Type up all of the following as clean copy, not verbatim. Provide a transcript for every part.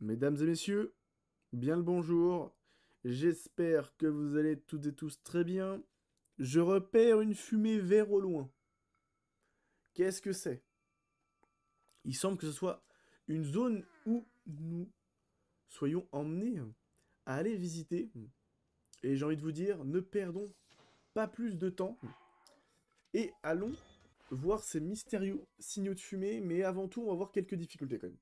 Mesdames et messieurs, bien le bonjour. J'espère que vous allez toutes et tous très bien. Je repère une fumée vert au loin. Qu'est-ce que c'est? Il semble que ce soit une zone où nous soyons emmenés à aller visiter. Et j'ai envie de vous dire, ne perdons pas plus de temps et allons voir ces mystérieux signaux de fumée. Mais avant tout, on va voir quelques difficultés quand même.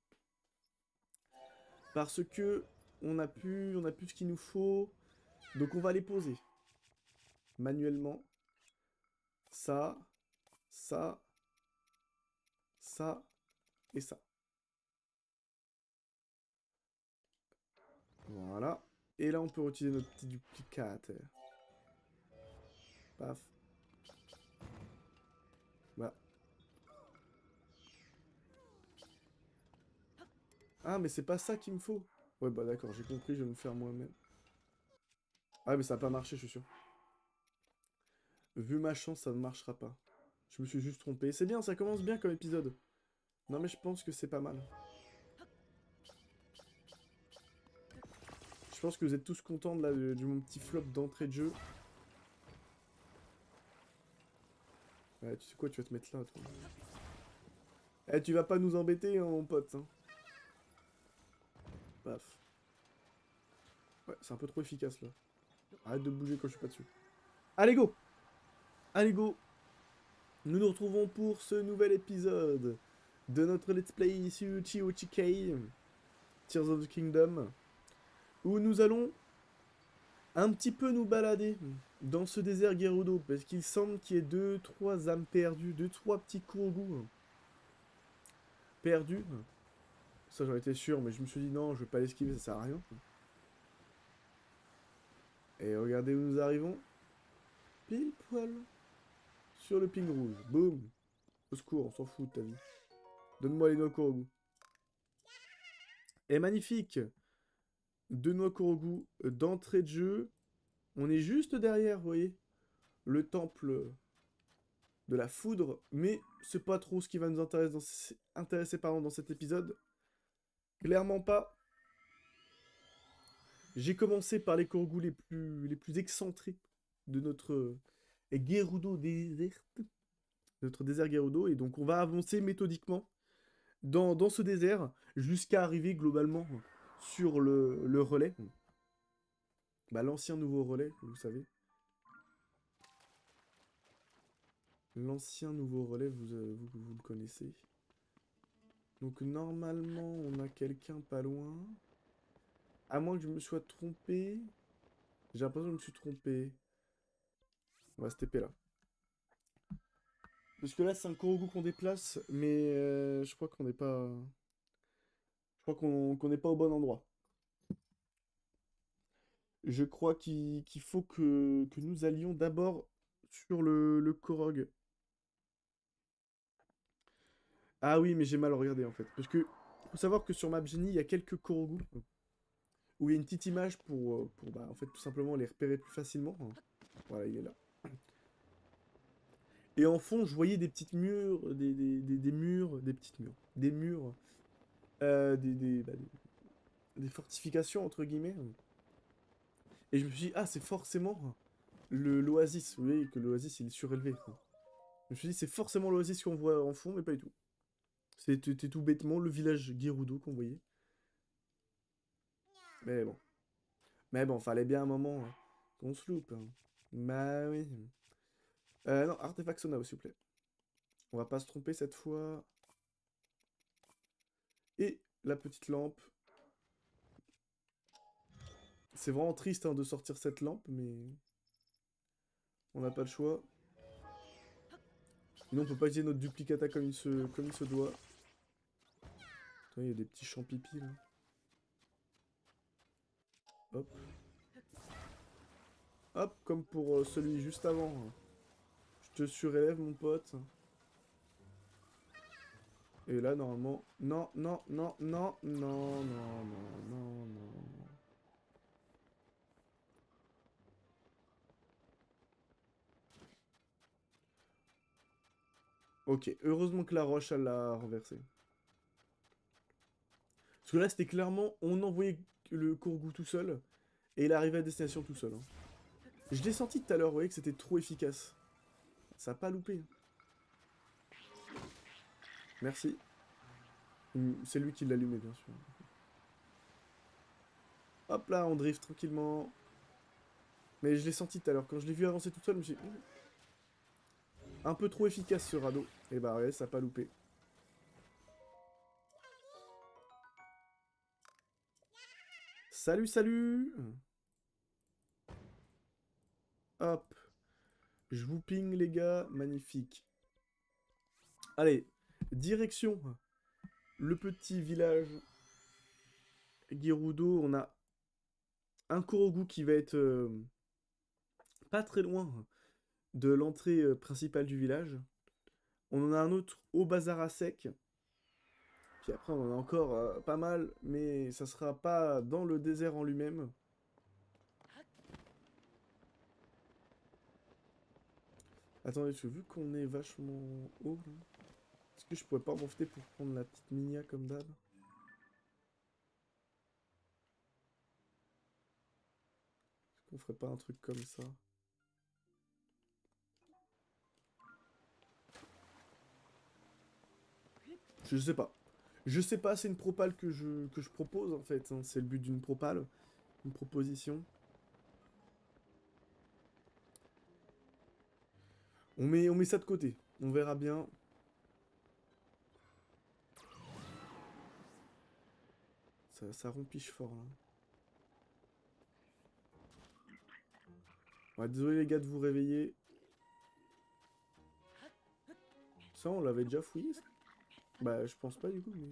Parce que on a plus ce qu'il nous faut. Donc on va les poser manuellement. Ça, ça, ça et ça. Voilà. Et là, on peut utiliser notre petit duplicateur. Paf. Bah. Ah, mais c'est pas ça qu'il me faut. Ouais, bah d'accord, j'ai compris, je vais me faire moi-même. Ah, mais ça va pas marcher, je suis sûr. Vu ma chance, ça ne marchera pas. Je me suis juste trompé. C'est bien, ça commence bien comme épisode. Non, mais je pense que c'est pas mal. Je pense que vous êtes tous contents de, du mon petit flop d'entrée de jeu. Ouais, tu sais quoi, tu vas te mettre là, toi. Eh, tu vas pas nous embêter, hein, mon pote. Hein. Paf. Ouais, c'est un peu trop efficace, là. Arrête de bouger quand je suis pas dessus. Allez, go! Allez, go! Nous nous retrouvons pour ce nouvel épisode de notre Let's Play sur Chi-O-Chi-Kei, Tears of the Kingdom, où nous allons un petit peu nous balader dans ce désert Gerudo, parce qu'il semble qu'il y ait deux, trois âmes perdues, deux, trois petits Kurogu perdus. Ça, j'en étais sûr, mais je me suis dit non, je vais pas l'esquiver, ça sert à rien. Et regardez où nous arrivons. Pile poil sur le ping rouge. Boum. Au secours, on s'en fout de ta vie. Donne-moi les noix Kurogu. Et magnifique. Deux noix Kurogu d'entrée de jeu. On est juste derrière, vous voyez, le temple de la foudre, mais c'est pas trop ce qui va nous intéresser dans cet épisode. Clairement pas. J'ai commencé par les Korgus les plus excentrés de notre Gerudo désert, notre désert Gerudo, et donc on va avancer méthodiquement dans ce désert jusqu'à arriver globalement sur le relais. Bah, l'ancien nouveau relais, vous savez. L'ancien nouveau relais, vous le connaissez. Donc normalement, on a quelqu'un pas loin. À moins que je me sois trompé. J'ai l'impression que je me suis trompé. On va se TP là. Parce que là, c'est un Korogu qu'on déplace, mais je crois qu'on n'est pas... Je crois qu'on n'est pas au bon endroit. Je crois qu'il faut que nous allions d'abord sur le Korog. Ah oui, mais j'ai mal regardé en fait. Parce que, faut savoir que sur Map Genie, il y a quelques Korogu où il y a une petite image pour bah, en fait, tout simplement les repérer plus facilement. Voilà, il est là. Et en fond, je voyais des petites murs, des murs, des petites murs, des murs, des fortifications, entre guillemets. Et je me suis dit, ah, c'est forcément l'oasis. Vous voyez que l'oasis, il est surélevé. Quoi. Je me suis dit, c'est forcément l'oasis qu'on voit en fond, mais pas du tout. C'était tout bêtement le village Gerudo qu'on voyait. Mais bon. Mais bon, fallait bien un moment hein, qu'on se loupe. Hein. Bah oui. Non, artefact Sona, s'il vous plaît. On va pas se tromper cette fois. Et la petite lampe. C'est vraiment triste hein, de sortir cette lampe, mais on n'a pas le choix. Sinon, on peut pas utiliser notre duplicata comme il se doit. Attends, il y a des petits champs pipi là. Hop. Hop, comme pour celui juste avant. Hein. Je te surélève, mon pote. Et là, normalement... Non, non, non, non, non, non, non, non, non. Ok, heureusement que la roche, elle l'a renversé. Parce que là, c'était clairement, on envoyait le Kourgou tout seul, et il arrivait à destination tout seul. Hein. Je l'ai senti tout à l'heure, vous voyez, que c'était trop efficace. Ça a pas loupé. Merci. C'est lui qui l'a allumé, bien sûr. Hop là, on drift tranquillement. Mais je l'ai senti tout à l'heure. Quand je l'ai vu avancer tout seul, je me suis dit... Un peu trop efficace ce radeau. Et bah ouais, ça a pas loupé. Salut, salut! Hop. Je vous ping, les gars. Magnifique. Allez, direction le petit village Gerudo. On a un Korogu qui va être pas très loin de l'entrée principale du village. On en a un autre au bazar à sec. Puis après, on en a encore pas mal, mais ça sera pas dans le désert en lui-même. Attendez, parce que vu qu'on est vachement haut, là, est-ce que je pourrais pas en profiter pour prendre la petite Minia comme d'hab? Est-ce qu'on ferait pas un truc comme ça? Je sais pas. Je sais pas, c'est une propale que je propose en fait. Hein. C'est le but d'une propale. Une proposition. On met ça de côté. On verra bien. Ça rompiche fort là. Ouais, désolé les gars de vous réveiller. Ça, on l'avait déjà fouillé ça. Bah, je pense pas du coup, mais...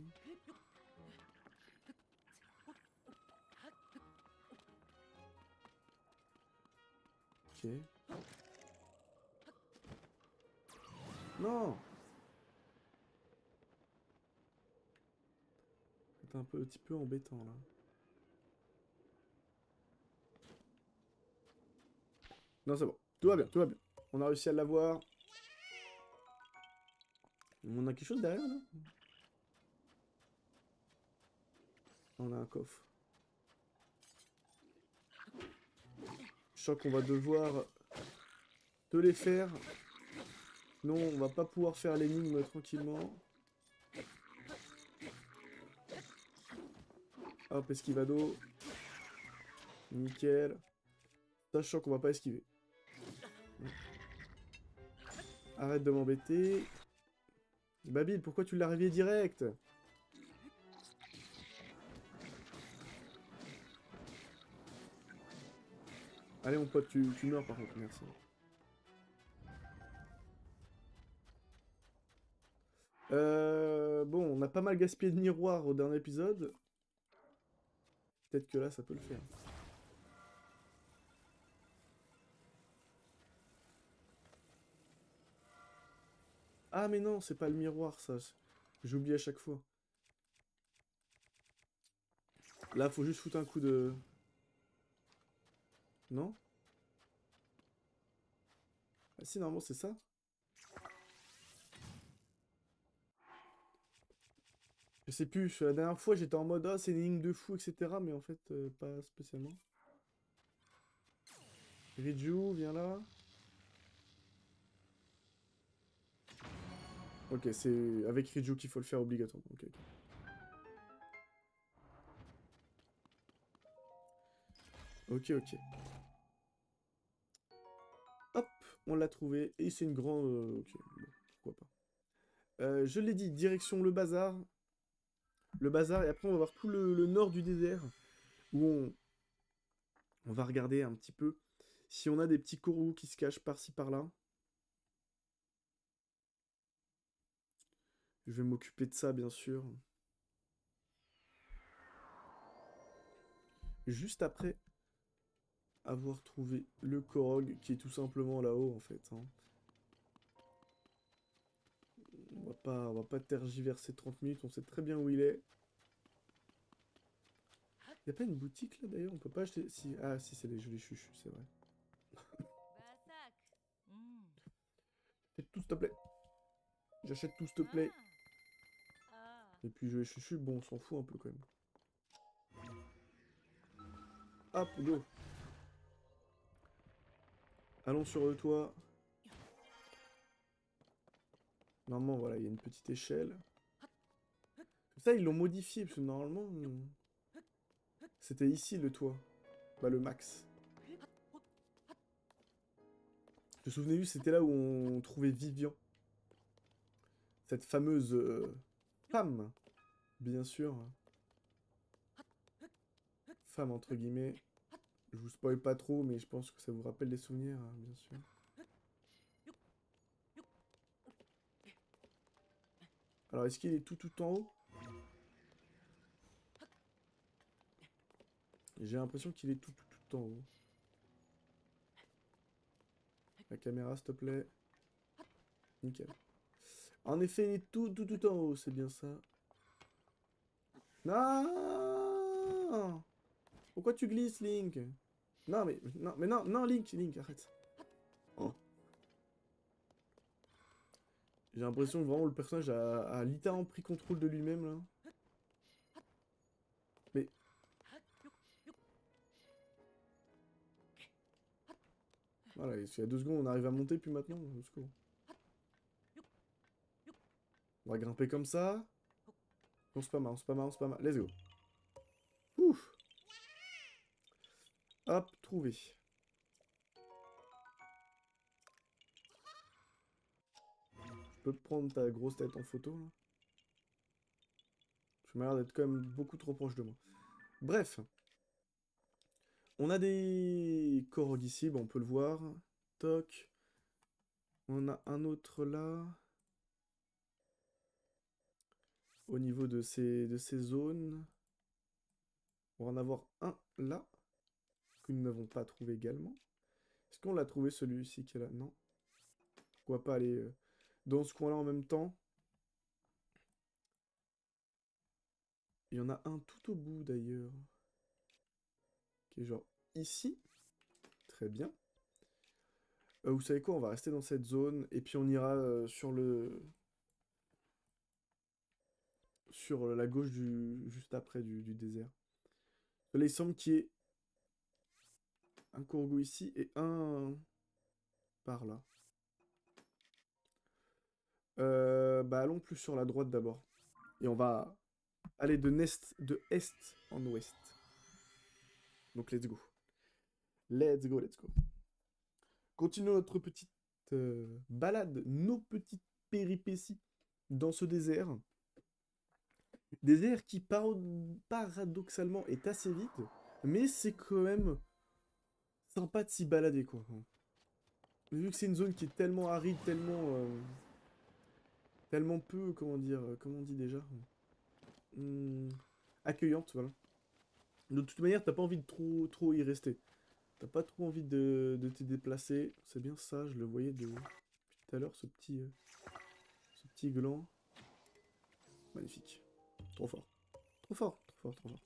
Ok. Non! C'est un petit peu embêtant là. Non, c'est bon. Tout va bien, tout va bien. On a réussi à l'avoir. On a quelque chose derrière là? On a un coffre. Je sens qu'on va devoir te les faire. Non, on va pas pouvoir faire l'énigme tranquillement. Hop, esquivado. Nickel. Sachant qu'on va pas esquiver. Arrête de m'embêter. Babil, pourquoi tu l'as réveillé direct? Allez mon pote, tu meurs par contre, merci. Bon, on a pas mal gaspillé de miroirs au dernier épisode. Peut-être que là, ça peut le faire. Ah mais non, c'est pas le miroir ça. J'oublie à chaque fois. Là, faut juste foutre un coup de... Non? Ah si, normalement c'est ça. Je sais plus, la dernière fois j'étais en mode ah c'est une ligne de fou, etc. Mais en fait, pas spécialement. Riju, viens là. Ok, c'est avec Riju qu'il faut le faire obligatoirement. Ok, ok. Ok, ok. Hop, on l'a trouvé. Et c'est une grande... ok, bon, pourquoi pas. Je l'ai dit, direction le bazar. Le bazar, et après on va voir tout le nord du désert. Où on va regarder un petit peu si on a des petits coraux qui se cachent par-ci par-là. Je vais m'occuper de ça, bien sûr. Juste après avoir trouvé le Korog, qui est tout simplement là-haut, en fait. Hein. On va pas tergiverser 30 minutes, on sait très bien où il est. Y a pas une boutique, là, d'ailleurs? On peut pas acheter... Si... Ah, si, c'est les jolis chuchus, c'est vrai. Achète tout, s'il te plaît. J'achète tout, s'il te plaît. Et puis, je les chuchus, bon, on s'en fout un peu, quand même. Hop, go. Allons sur le toit. Normalement, voilà, il y a une petite échelle. Ça, ils l'ont modifié, parce que normalement... C'était ici, le toit. Bah, le max. Je me souvenez, c'était là où on trouvait Vivian. Cette fameuse femme, bien sûr. Femme, entre guillemets. Je vous spoil pas trop, mais je pense que ça vous rappelle des souvenirs, hein, bien sûr. Alors, est-ce qu'il est tout en haut? J'ai l'impression qu'il est tout en haut. La caméra, s'il te plaît. Nickel. En effet, il est tout en haut, c'est bien ça. Non! Pourquoi tu glisses, Link? Non, non, Link, arrête. Oh. J'ai l'impression que vraiment le personnage a littéralement pris contrôle de lui-même, là. Mais... Voilà, il y a 2 secondes, on arrive à monter, puis maintenant, au secours. On va grimper comme ça. On se pas mal, on se pas mal, on se pas mal. Let's go. Ouf. Hop, trouvé. Je peux prendre ta grosse tête en photo, là? Tu m'as l'air d'être quand même beaucoup trop proche de moi. Bref. On a des Korg ici, bon, on peut le voir. Toc. On a un autre là. Au niveau de ces zones. On va en avoir un là. Que nous n'avons pas trouvé également. Est-ce qu'on l'a trouvé celui-ci qui est là? Non. On va pas aller dans ce coin-là en même temps. Il y en a un tout au bout d'ailleurs. Qui est genre ici. Très bien. Vous savez quoi? On va rester dans cette zone. Et puis on ira sur la gauche juste après du désert. Là, il semble qu'il y ait un Kourgou ici et un par là. Bah allons plus sur la droite d'abord. Et on va aller de est en ouest. Donc let's go. Let's go, let's go. Continuons notre petite balade, nos petites péripéties dans ce désert. Désert qui paradoxalement est assez vide, mais c'est quand même sympa de s'y balader quoi. Vu que c'est une zone qui est tellement aride, tellement peu, comment dire, comment on dit déjà, Hmm, accueillante, voilà. De toute manière, t'as pas envie de trop y rester. T'as pas trop envie de te déplacer. C'est bien ça, je le voyais depuis tout à l'heure, ce petit gland. Magnifique. Trop fort. Trop fort, trop fort, trop fort.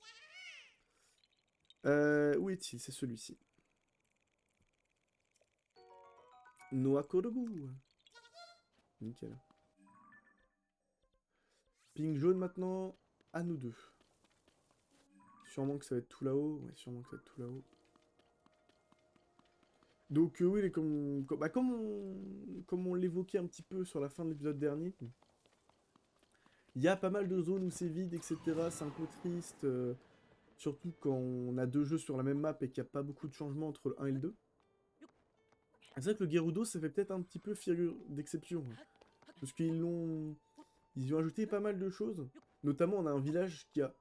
Où est-il? C'est celui-ci. Noa Kodogu. Nickel. Ping jaune maintenant. À nous deux. Sûrement que ça va être tout là-haut. Ouais, sûrement que ça va être tout là-haut. Donc oui, il est comme on l'évoquait un petit peu sur la fin de l'épisode dernier, il y a pas mal de zones où c'est vide, etc. C'est un peu triste, surtout quand on a 2 jeux sur la même map et qu'il n'y a pas beaucoup de changements entre le 1 et le 2. C'est vrai que le Gerudo, ça fait peut-être un petit peu figure d'exception, hein. Parce ils y ont ajouté pas mal de choses. Notamment, on a un village qui a...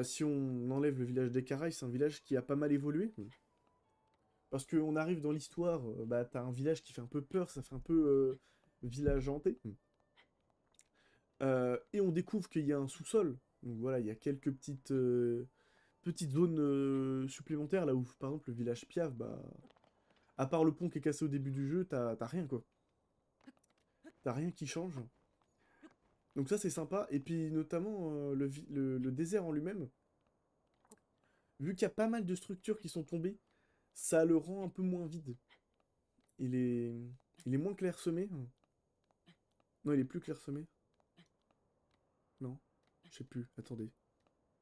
si on enlève le village des Caraïbes, c'est un village qui a pas mal évolué. Parce qu'on arrive dans l'histoire, bah t'as un village qui fait un peu peur, ça fait un peu village hanté. Et on découvre qu'il y a un sous-sol. Donc voilà, il y a quelques petites zones supplémentaires, là où, par exemple, le village Piaf, bah... À part le pont qui est cassé au début du jeu, t'as rien, quoi. T'as rien qui change. Donc ça, c'est sympa. Et puis, notamment, le désert en lui-même, vu qu'il y a pas mal de structures qui sont tombées, ça le rend un peu moins vide. Il est, il est moins clairsemé. Non, il est plus clairsemé. Non, je sais plus. Attendez.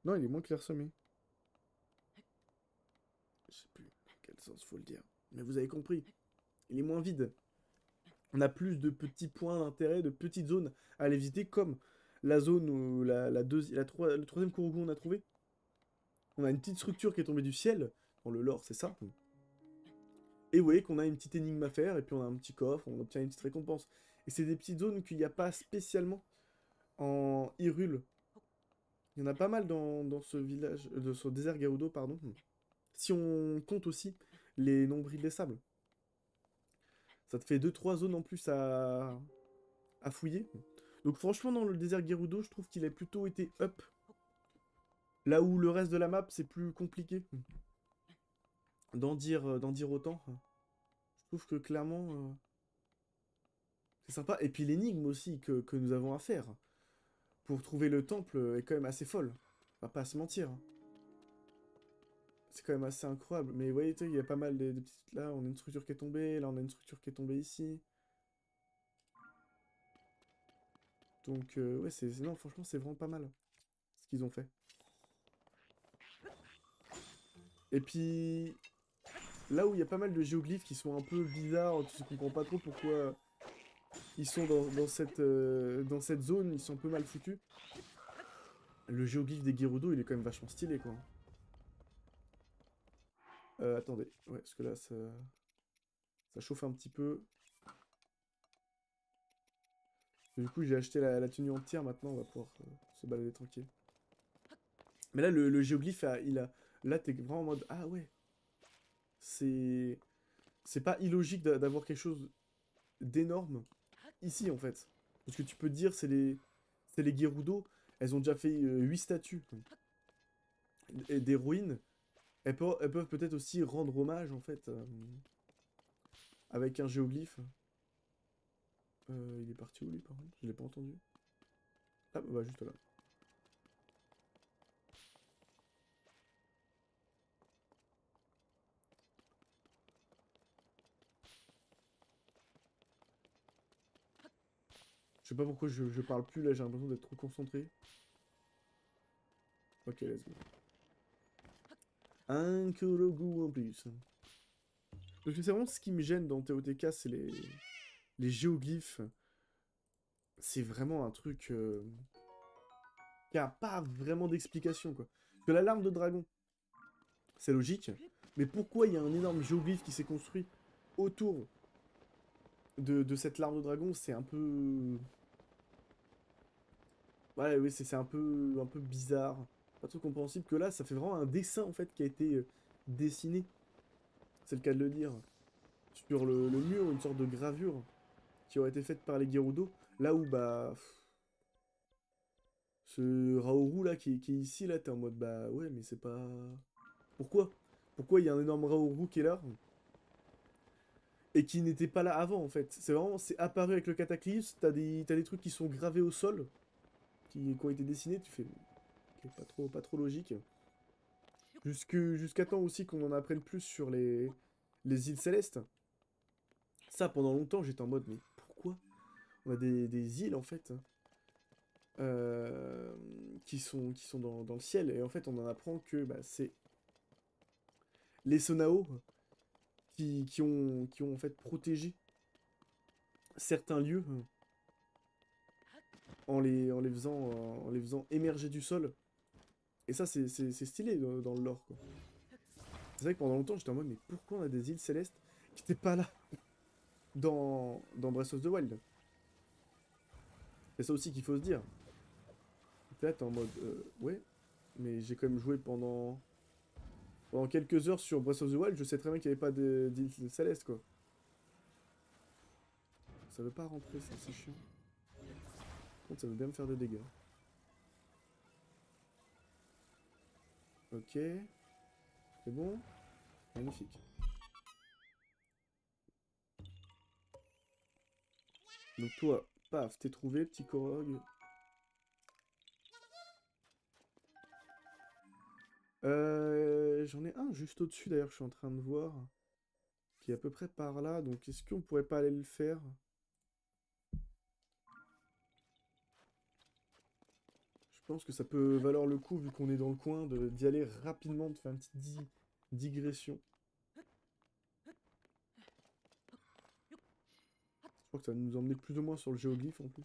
Non, il est moins clairsemé. notre sens, faut le dire. Mais vous avez compris, il est moins vide. On a plus de petits points d'intérêt, de petites zones à aller visiter, comme la zone où le troisième Kurugu on a trouvé. On a une petite structure qui est tombée du ciel. Dans le lore, c'est ça. Et vous voyez qu'on a une petite énigme à faire, et puis on a un petit coffre, on obtient une petite récompense. Et c'est des petites zones qu'il n'y a pas spécialement en Hyrule. Il y en a pas mal dans ce village, de ce désert Gerudo, pardon. Si on compte aussi les nombrils des sables. Ça te fait 2-3 zones en plus à fouiller. Donc franchement, dans le désert Gerudo, je trouve qu'il a plutôt été up. Là où le reste de la map, c'est plus compliqué d'en dire autant. Je trouve que clairement, c'est sympa. Et puis l'énigme aussi que nous avons à faire pour trouver le temple est quand même assez folle. On va pas se mentir. C'est quand même assez incroyable. Mais vous voyez, il y a pas mal de petites... Là, on a une structure qui est tombée. Là, on a une structure qui est tombée ici. Donc, ouais, non, franchement, c'est vraiment pas mal ce qu'ils ont fait. Et puis, là où il y a pas mal de géoglyphes qui sont un peu bizarres, tu ne comprends pas trop pourquoi ils sont dans cette zone, ils sont un peu mal foutus. Le géoglyphe des Gerudo, il est quand même vachement stylé, quoi. Attendez, ouais, parce que là, ça chauffe un petit peu. Du coup, j'ai acheté la tenue entière, maintenant, on va pouvoir se balader tranquille. Mais là, le géoglyphe, là, t'es vraiment en mode, ah ouais, c'est... C'est pas illogique d'avoir quelque chose d'énorme ici, en fait. Parce que tu peux te dire, c'est les Gerudo, elles ont déjà fait 8 statues. Et des ruines, elles peuvent peut-être aussi rendre hommage, en fait, avec un géoglyphe. Il est parti où, lui, par contre? Je l'ai pas entendu. Ah, bah, juste là. Je sais pas pourquoi je parle plus, là, j'ai l'impression d'être trop concentré. Ok, let's go. Un Kurogu en plus. Parce que c'est vraiment ce qui me gêne dans TOTK, c'est les géoglyphes. C'est vraiment un truc qui a pas vraiment d'explication, quoi. Parce que la larme de dragon, c'est logique. Mais pourquoi il y a un énorme géoglyphe qui s'est construit autour de cette larme de dragon, c'est un peu... Ouais, oui, c'est un peu bizarre. Pas trop compréhensible que là, ça fait vraiment un dessin, en fait, qui a été dessiné. C'est le cas de le dire. Sur le mur, une sorte de gravure qui aurait été faite par les Gerudo. Là où, bah... Ce Raoru, là, qui est ici, là, t'es en mode, bah, ouais, mais c'est pas... Pourquoi? Pourquoi il y a un énorme Raoru qui est là? Et qui n'était pas là avant, en fait. C'est vraiment... C'est apparu avec le cataclysme, t'as des trucs qui sont gravés au sol, qui ont été dessinés, tu fais... Ok, pas trop logique. Jusqu'à temps aussi qu'on en apprenne plus sur les îles célestes. Ça, pendant longtemps, j'étais en mode, mais pourquoi? On a des îles, en fait, euh, qui sont dans le ciel. Et en fait, on en apprend que bah, c'est les Sonao qui ont en fait protégé certains lieux en les faisant émerger du sol. Et ça, c'est stylé dans le lore, quoi. C'est vrai que pendant longtemps, j'étais en mode, mais pourquoi on a des îles célestes qui n'étaient pas là dans Breath of the Wild? C'est ça aussi qu'il faut se dire. Là, t'es en mode, ouais, mais j'ai quand même joué pendant quelques heures sur Breath of the Wild, je sais très bien qu'il n'y avait pas d'île céleste, quoi. Ça veut pas rentrer, ça, c'est chiant. Par contre, ça veut bien me faire des dégâts. Ok, c'est bon. Magnifique. Donc toi, paf, t'es trouvé, petit Korog. J'en ai un juste au-dessus, d'ailleurs, je suis en train de voir. Qui est à peu près par là, donc est-ce qu'on pourrait pas aller le faire? Je pense que ça peut valoir le coup, vu qu'on est dans le coin, d'y aller rapidement, de faire une petite digression. crois que ça va nous emmener plus ou moins sur le géoglyphe en plus.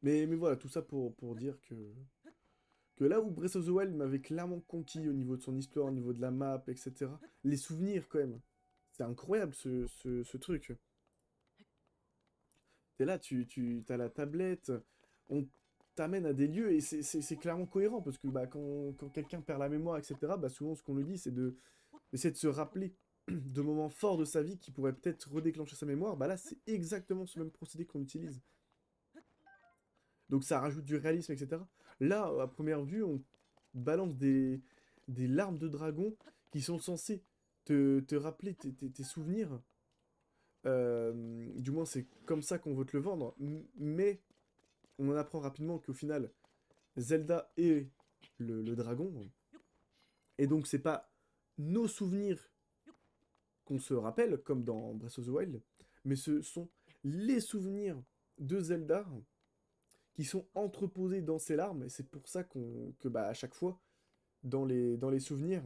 Mais voilà, tout ça pour dire que là où Breath of the Wild m'avait clairement conquis au niveau de son histoire, au niveau de la map, etc. Les souvenirs quand même. C'est incroyable ce truc. T'es là, t'as la tablette, on t'amène à des lieux et c'est clairement cohérent parce que bah, quand quelqu'un perd la mémoire, etc., bah, souvent ce qu'on lui dit c'est d'essayer de se rappeler de moments forts de sa vie qui pourraient peut-être redéclencher sa mémoire. Bah là, c'est exactement ce même procédé qu'on utilise. Donc ça rajoute du réalisme, etc. Là, à première vue, on balance des larmes de dragon qui sont censées te rappeler tes souvenirs. Du moins, c'est comme ça qu'on veut te le vendre. Mais on en apprend rapidement qu'au final, Zelda est le dragon. Et donc, c'est pas nos souvenirs qu'on se rappelle, comme dans Breath of the Wild, mais ce sont les souvenirs de Zelda qui sont entreposés dans ses larmes. Et c'est pour ça que bah, à chaque fois, dans les souvenirs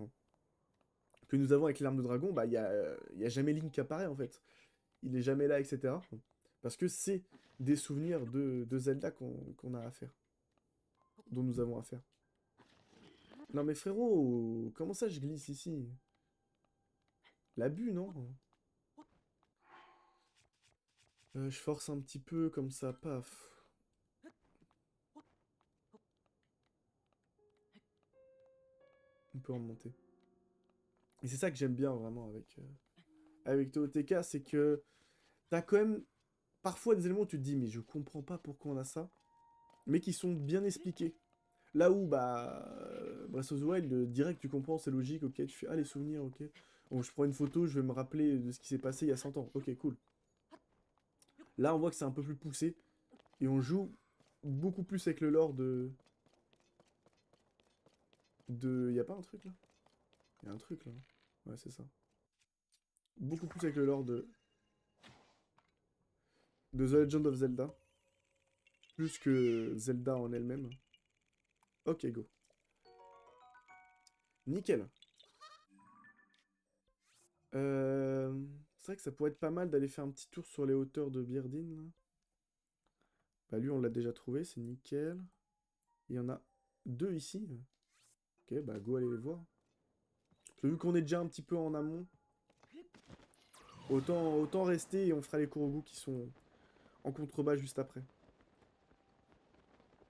que nous avons avec l'arme de dragon, bah, y a jamais Link qui apparaît, en fait. Il est jamais là, etc. Parce que c'est des souvenirs de Zelda qu'on a à faire. Dont nous avons à faire. Non mais frérot, comment ça je glisse ici? L'abus, non? Je force un petit peu comme ça, paf. On peut remonter. Et c'est ça que j'aime bien vraiment avec TOTK, c'est que t'as quand même parfois des éléments où tu te dis mais je comprends pas pourquoi on a ça, mais qui sont bien expliqués. Là où, bah, Breath of the Wild, direct tu comprends, c'est logique, ok, tu fais, ah les souvenirs, ok. Bon, je prends une photo, je vais me rappeler de ce qui s'est passé il y a 100 ans, ok, cool. Là on voit que c'est un peu plus poussé, et on joue beaucoup plus avec le lore Y a pas un truc là? Y a un truc là. Ouais, c'est ça. Beaucoup plus avec le lore de The Legend of Zelda. Plus que Zelda en elle-même. Ok, go. Nickel. C'est vrai que ça pourrait être pas mal d'aller faire un petit tour sur les hauteurs de Birdin, là. Bah lui, on l'a déjà trouvé, c'est nickel. Il y en a deux ici. Ok, bah go aller les voir. Vu qu'on est déjà un petit peu en amont, autant rester et on fera les Kurogu qui sont en contrebas juste après.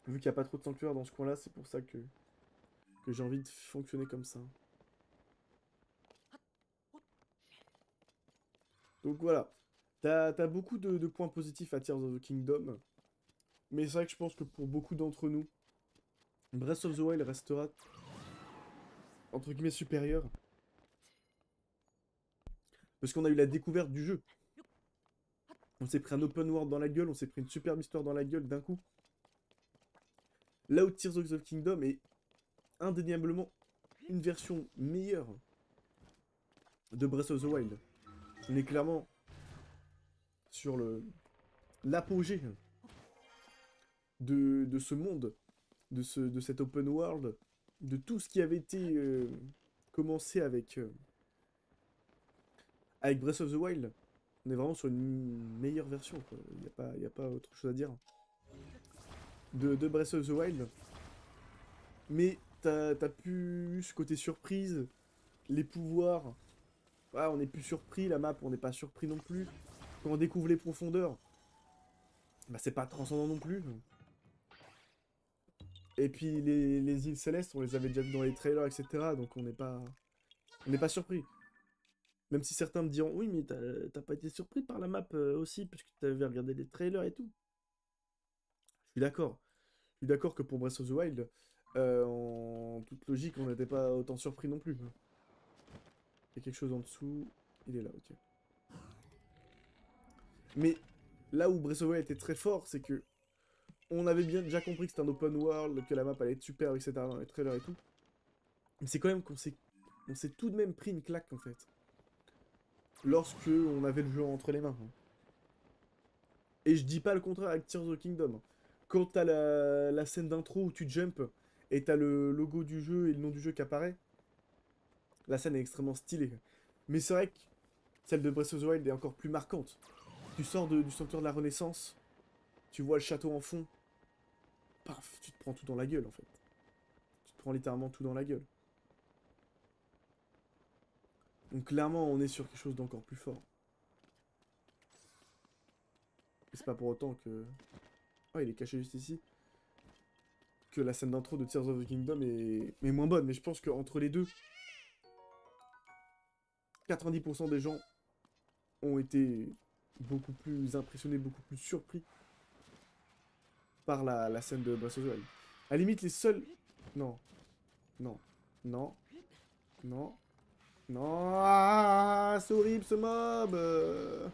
Vu qu'il n'y a pas trop de sanctuaires dans ce coin-là, c'est pour ça que j'ai envie de fonctionner comme ça. Donc voilà. T'as beaucoup de points positifs à Tears of the Kingdom. Mais c'est vrai que je pense que pour beaucoup d'entre nous, Breath of the Wild restera entre guillemets supérieur. Parce qu'on a eu la découverte du jeu. On s'est pris un open world dans la gueule, on s'est pris une superbe histoire dans la gueule d'un coup. Là où Tears of the Kingdom est indéniablement une version meilleure de Breath of the Wild. On est clairement sur l'apogée de ce monde, de cet open world, de tout ce qui avait été commencé avec Breath of the Wild. On est vraiment sur une meilleure version, quoi. Y a pas autre chose à dire de Breath of the Wild. Mais t'as pu eu ce côté surprise, les pouvoirs. Ah, on n'est plus surpris, la map, on n'est pas surpris non plus. Quand on découvre les profondeurs, bah c'est pas transcendant non plus. Et puis les îles célestes, on les avait déjà vues dans les trailers, etc. Donc on n'est pas surpris. Même si certains me diront, oui, mais t'as pas été surpris par la map aussi, puisque t'avais regardé les trailers et tout. Je suis d'accord. Je suis d'accord que pour Breath of the Wild, en toute logique, on n'était pas autant surpris non plus. Il y a quelque chose en dessous. Il est là, ok. Mais là où Breath of the Wild était très fort, c'est que on avait bien déjà compris que c'était un open world, que la map allait être super, etc. dans les trailers et tout. Mais c'est quand même on s'est tout de même pris une claque en fait. Lorsque on avait le jeu entre les mains. Et je dis pas le contraire avec Tears of the Kingdom. Quand t'as la scène d'intro où tu jump et t'as le logo du jeu et le nom du jeu qui apparaît, la scène est extrêmement stylée. Mais c'est vrai que Celle de Breath of the Wild est encore plus marquante. Tu sors du sanctuaire de la Renaissance, tu vois le château en fond, paf, tu te prends tout dans la gueule en fait. Tu te prends littéralement tout dans la gueule. Donc clairement, on est sur quelque chose d'encore plus fort. Et c'est pas pour autant que... Ah, il est caché juste ici. Que la scène d'intro de Tears of the Kingdom est moins bonne. Mais je pense qu'entre les deux, 90% des gens ont été beaucoup plus impressionnés, beaucoup plus surpris par la scène de Breath of the Wild. À la limite, les seuls... Non. Non. Non. Non. Non. Ah, c'est horrible ce mob.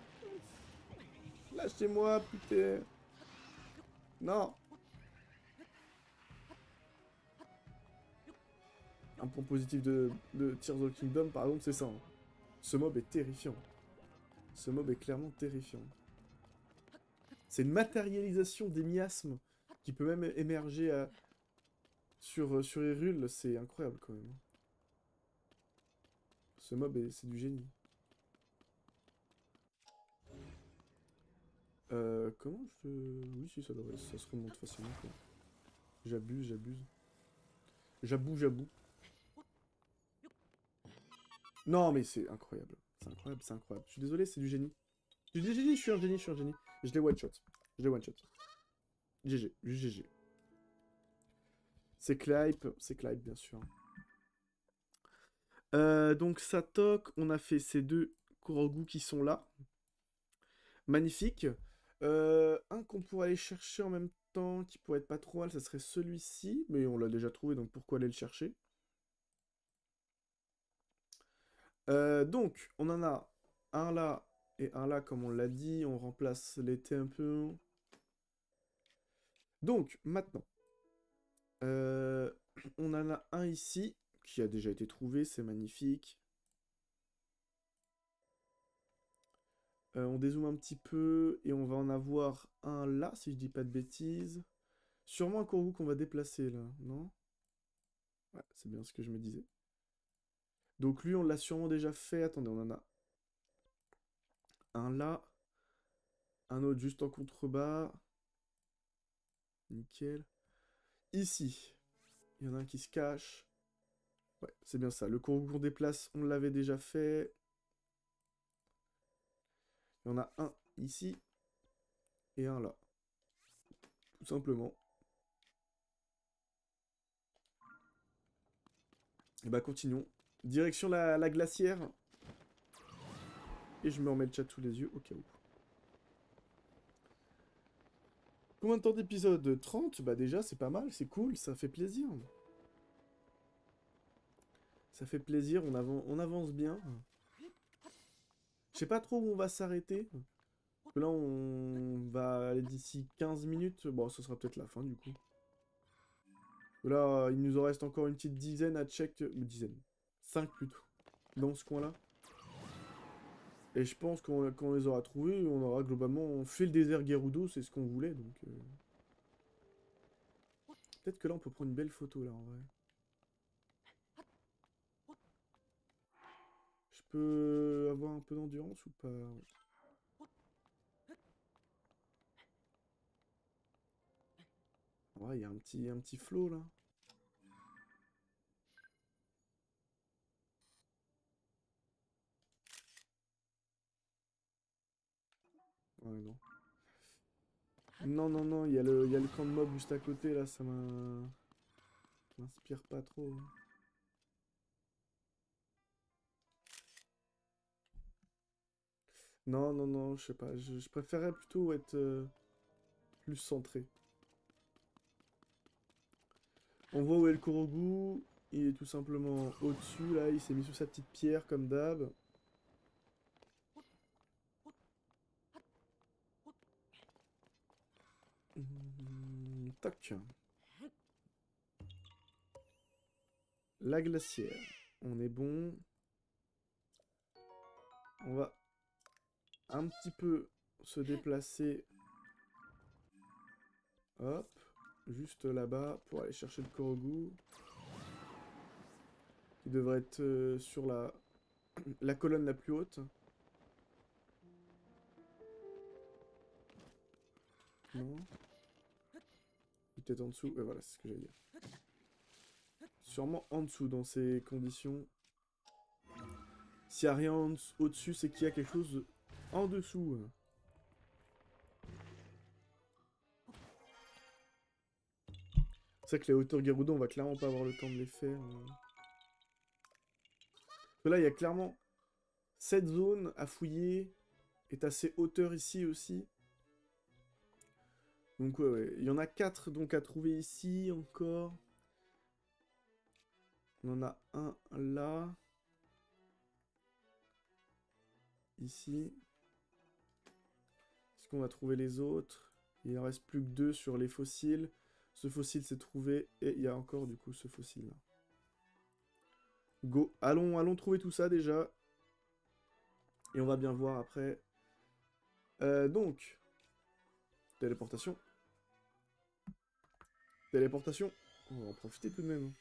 Lâchez-moi, putain. Non. Un point positif de Tears of the Kingdom, par exemple, c'est ça. Hein. Ce mob est terrifiant. Ce mob est clairement terrifiant. C'est une matérialisation des miasmes qui peut même émerger sur Hyrule. C'est incroyable quand même. Ce mob, c'est du génie. Comment je... Oui, si, ça se remonte facilement. J'abuse, j'abuse. J'avoue. Non, mais c'est incroyable. C'est incroyable, c'est incroyable. Je suis désolé, c'est du génie. Je suis un génie, je suis un génie, je suis un génie. Je l'ai one-shot. Je l'ai one-shot. GG, juste GG. C'est Clipe, bien sûr. Donc ça toque, on a fait ces deux Korogu qui sont là. Magnifique. Un qu'on pourrait aller chercher en même temps, qui pourrait être pas trop mal, ça serait celui-ci. Mais on l'a déjà trouvé, donc pourquoi aller le chercher? Donc, on en a un là et un là, comme on l'a dit. On remplace l'été un peu. Donc, maintenant, euh, on en a un ici, qui a déjà été trouvé, c'est magnifique. On dézoome un petit peu, et on va en avoir un là, si je dis pas de bêtises. Sûrement un Kourou qu'on va déplacer, là, non? Ouais, c'est bien ce que je me disais. Donc lui, on l'a sûrement déjà fait. Attendez, on en a un là, un autre juste en contrebas. Nickel. Ici, il y en a un qui se cache. Ouais, c'est bien ça. Le Kourou qu'on déplace, on l'avait déjà fait. Il y en a un ici et un là. Tout simplement. Et bah continuons. Direction la glacière. Et je me remets le chat sous les yeux au cas où. Combien de temps d'épisode? 30? Bah déjà, c'est pas mal, c'est cool, ça fait plaisir. Ça fait plaisir, on avance bien. Je sais pas trop où on va s'arrêter. Là, on va aller d'ici 15 minutes. Bon, ce sera peut-être la fin, du coup. Là, il nous en reste encore une petite dizaine à check. Une dizaine. 5 plutôt. Dans ce coin-là. Et je pense qu'on quand on les aura trouvés, on aura globalement fait le désert Gerudo, c'est ce qu'on voulait, donc... Peut-être que là, on peut prendre une belle photo, là, en vrai. Je peux avoir un peu d'endurance ou pas? Ouais, il y a un petit flow, là. Ouais, non. Non, il y a le camp de mob juste à côté, là, ça m'inspire pas trop. Hein. Non, je sais pas, je préférerais plutôt être plus centré. On voit où est le Korogu, il est tout simplement au-dessus, là, il s'est mis sous sa petite pierre, comme d'hab. Toc. La glacière, on est bon. On va un petit peu se déplacer. Hop, juste là-bas pour aller chercher le Korogu. Qui devrait être sur la colonne la plus haute. Non. Peut-être en dessous. Voilà, c'est ce que j'allais dire. Sûrement en dessous dans ces conditions. S'il n'y a rien au-dessus, c'est qu'il y a quelque chose en dessous. C'est vrai que les hauteurs Gerudo, on va clairement pas avoir le temps de les faire. Parce que là, il y a clairement cette zone à fouiller. Et t'as ces hauteurs ici aussi. Donc ouais. Il y en a 4 donc à trouver ici encore. On en a un là. Ici. Est-ce qu'on va trouver les autres? Il en reste plus que 2 sur les fossiles. Ce fossile s'est trouvé. Et il y a encore du coup ce fossile là. Go. Allons trouver tout ça déjà. Et on va bien voir après. Donc. Téléportation. Téléportation. On va en profiter tout de même.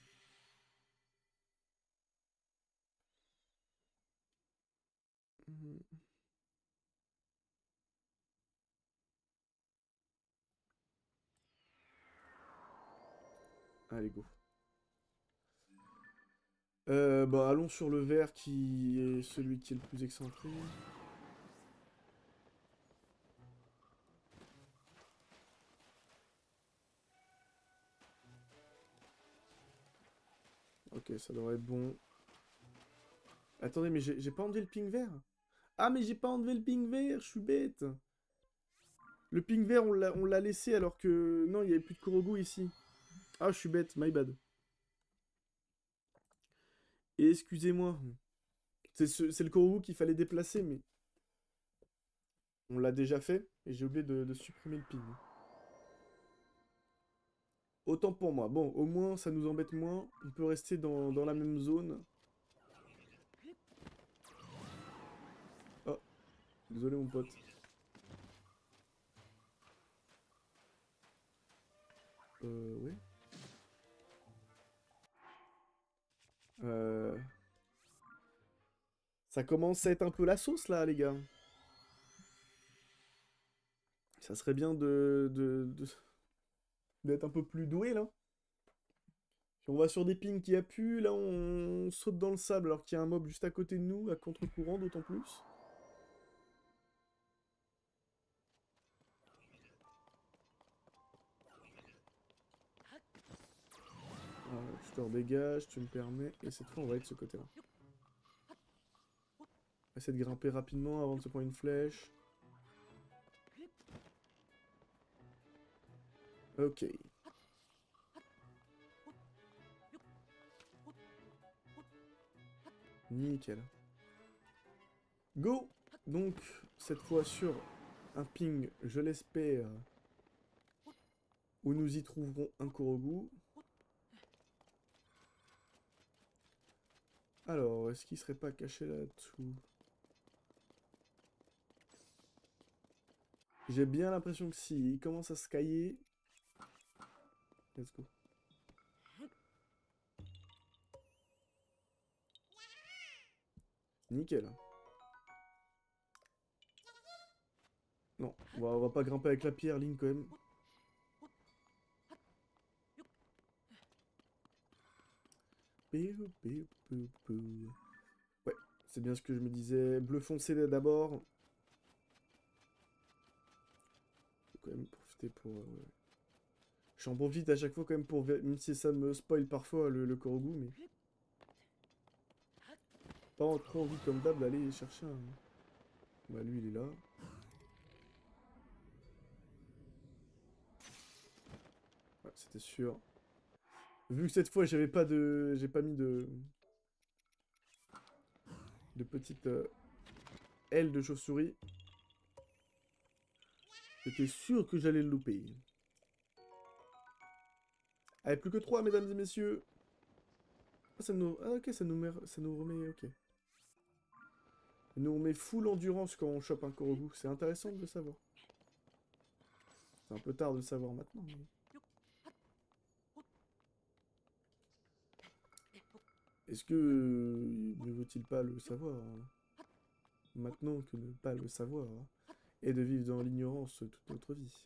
Allez, go. Bah, allons sur le vert qui est celui qui est le plus excentré. Ok, ça devrait être bon. Attendez, mais j'ai pas enlevé le ping vert? Ah, mais j'ai pas enlevé le ping vert, je suis bête. Le ping vert, on l'a laissé alors que... Non, il y avait plus de Korogu ici. Ah, je suis bête, my bad. Et excusez-moi. C'est le Korogu qu'il fallait déplacer, mais... On l'a déjà fait, et j'ai oublié de supprimer le ping. Autant pour moi. Bon, au moins, ça nous embête moins. On peut rester dans la même zone. Oh, désolé mon pote. Oui. Euh... Ça commence à être un peu la sauce, là, les gars. Ça serait bien d'être un peu plus doué, là. Si on va sur des pings qui appuient, là, on saute dans le sable alors qu'il y a un mob juste à côté de nous, à contre-courant, d'autant plus. Voilà, je te redégage, tu me permets. Et cette fois, on va être de ce côté-là. On va essayer de grimper rapidement avant de se prendre une flèche. Ok. Nickel. Go! Donc, cette fois sur un ping, je l'espère, où nous y trouverons un Korogu. Alors, est-ce qu'il serait pas caché là-dessous? J'ai bien l'impression que si, il commence à scailler. Let's go. Nickel. Non, on va pas grimper avec la pierre, Link, quand même. Ouais, c'est bien ce que je me disais. Bleu foncé d'abord. Faut quand même profiter pour... ouais. J'en profite à chaque fois quand même pour... Même si ça me spoil parfois le Korogu, mais... Pas trop envie comme d'hab d'aller chercher un... Bah lui il est là. Ouais, c'était sûr. Vu que cette fois j'avais pas de... J'ai pas mis de petites ailes de chauve-souris. J'étais sûr que j'allais le louper. Allez, plus que 3, mesdames et messieurs. Ah, ça nous... Ah, ok, ça nous remet... Ok. Ça nous remet full endurance quand on chope un Korogu. C'est intéressant de le savoir. C'est un peu tard de le savoir maintenant. Mais... Est-ce que... ne vaut-il pas le savoir maintenant que ne pas le savoir et de vivre dans l'ignorance toute notre vie?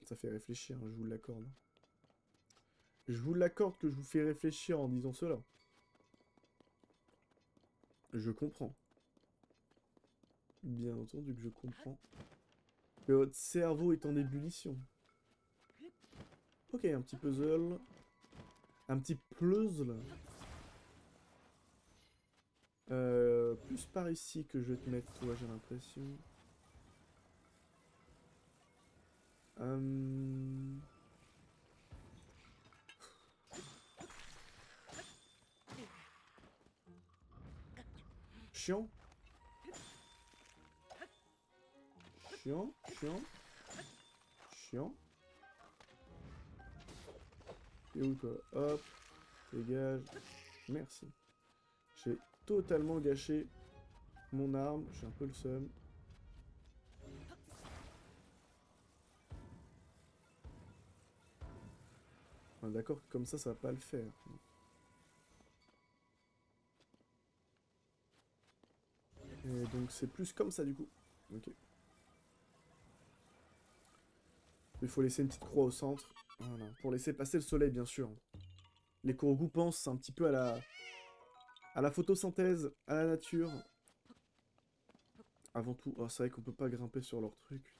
Ça fait réfléchir, hein, je vous l'accorde. Je vous l'accorde que je vous fais réfléchir en disant cela. Je comprends. Bien entendu que je comprends. Que votre cerveau est en ébullition. Ok, un petit puzzle. Un petit puzzle. Plus par ici que je vais te mettre, toi, j'ai l'impression. Chiant. Chiant, chiant. Chiant. Et où toi? Hop. Dégage. Merci. J'ai totalement gâché mon arme. J'ai un peu le seum. Ah, d'accord, comme ça va pas le faire. Et donc c'est plus comme ça du coup. Ok. Il faut laisser une petite croix au centre. Voilà. Pour laisser passer le soleil, bien sûr. Les Korogu pensent un petit peu à la photosynthèse, à la nature. Avant tout, oh, c'est vrai qu'on peut pas grimper sur leur truc.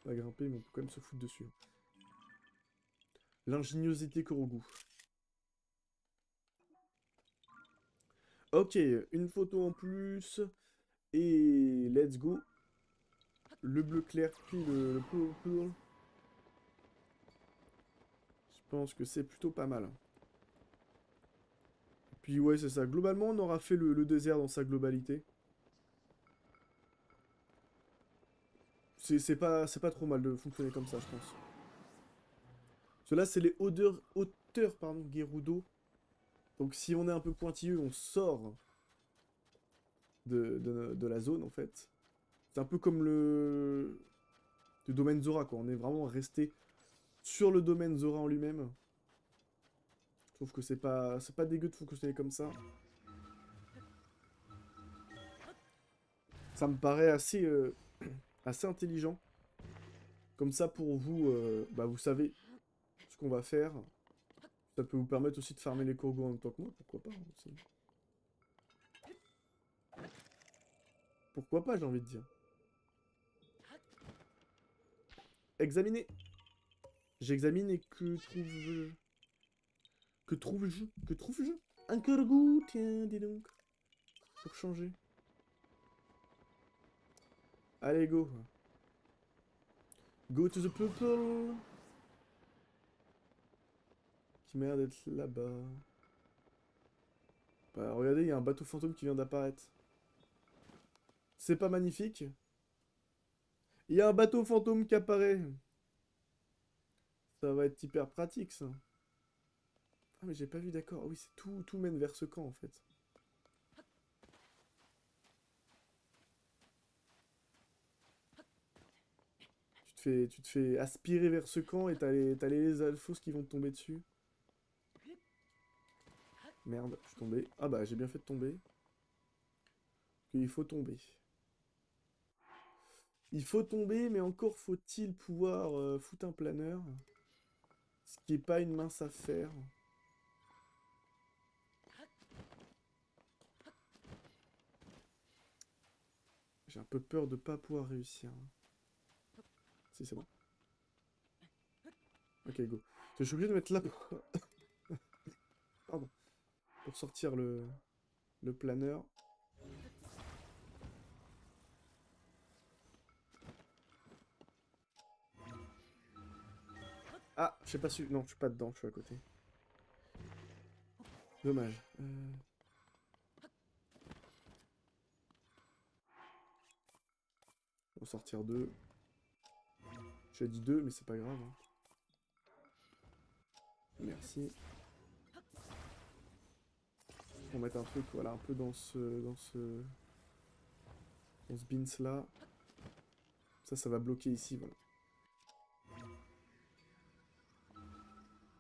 On va grimper, mais on peut quand même se foutre dessus. L'ingéniosité Korogu. Ok, une photo en plus. Et let's go. Le bleu clair, puis le purple. Je pense que c'est plutôt pas mal. Puis ouais, c'est ça. Globalement, on aura fait le désert dans sa globalité. C'est pas trop mal de fonctionner comme ça, je pense. Cela, c'est les hauteurs pardon, Gerudo. Donc si on est un peu pointilleux, on sort de la zone, en fait. C'est un peu comme le domaine Zora, quoi. On est vraiment resté sur le domaine Zora en lui-même. Je trouve que c'est pas dégueu de fonctionner comme ça. Ça me paraît assez, assez intelligent. Comme ça, pour vous, bah, vous savez ce qu'on va faire. Ça peut vous permettre aussi de farmer les Korogu en même temps que moi, pourquoi pas, hein, aussi. Pourquoi pas, j'ai envie de dire. Examiner. J'examine et que trouve-je? Que trouve-je? Que trouve-je? Un Korogu, tiens, dis donc. Pour changer. Allez, go. Go to the purple. Qui m'a l'air d'être là-bas. Bah, regardez, il y a un bateau fantôme qui vient d'apparaître. C'est pas magnifique? Il y a un bateau fantôme qui apparaît. Ça va être hyper pratique, ça. Ah, mais j'ai pas vu, d'accord. Ah oui, c'est tout mène vers ce camp, en fait. Tu te fais aspirer vers ce camp et t'as les alphos qui vont te tomber dessus. Merde, je suis tombé. Ah bah, j'ai bien fait de tomber. Il faut tomber. Il faut tomber, mais encore faut-il pouvoir foutre un planeur. Ce qui est pas une mince affaire. J'ai un peu peur de pas pouvoir réussir. Si, c'est bon. Ok, go. Je suis obligé de mettre là pour... Pardon. Pour sortir le planeur. Ah, j'ai pas su... Non, je suis pas dedans, je suis à côté. Dommage. On va sortir deux. J'ai dit deux, mais c'est pas grave. Hein. Merci. On va mettre un truc, voilà, un peu dans ce bins là. Ça va bloquer ici, voilà.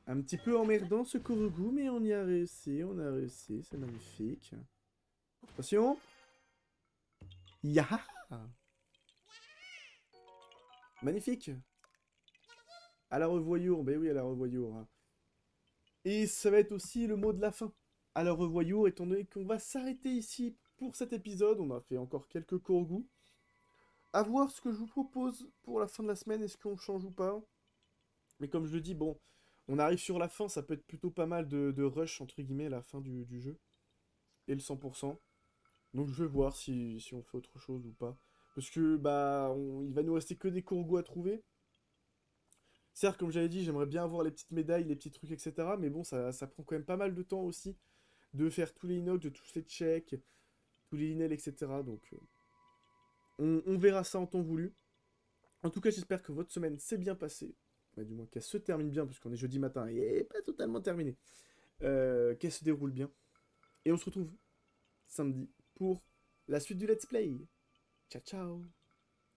Un petit peu emmerdant ce Korogu, mais on y a réussi, c'est magnifique. Attention. Yaha. Magnifique. À la revoyure. Ben oui, à la revoyure. Hein. Et ça va être aussi le mot de la fin. À la revoyure, étant donné qu'on va s'arrêter ici pour cet épisode. On a fait encore quelques courgous. À voir ce que je vous propose pour la fin de la semaine. Est-ce qu'on change ou pas? Mais comme je le dis, bon, on arrive sur la fin. Ça peut être plutôt pas mal de rush, entre guillemets, à la fin du jeu. Et le 100%. Donc je vais voir si on fait autre chose ou pas. Parce que, bah, il va nous rester que des courgous à trouver. Certes, comme j'avais dit, j'aimerais bien avoir les petites médailles, les petits trucs, etc. Mais bon, ça prend quand même pas mal de temps aussi de faire tous les inox, de tous les checks, tous les inels, etc. Donc, on verra ça en temps voulu. En tout cas, j'espère que votre semaine s'est bien passée. Ouais, du moins qu'elle se termine bien, parce qu'on est jeudi matin et pas totalement terminée. Qu'elle se déroule bien. Et on se retrouve samedi pour la suite du let's play. Ciao, ciao.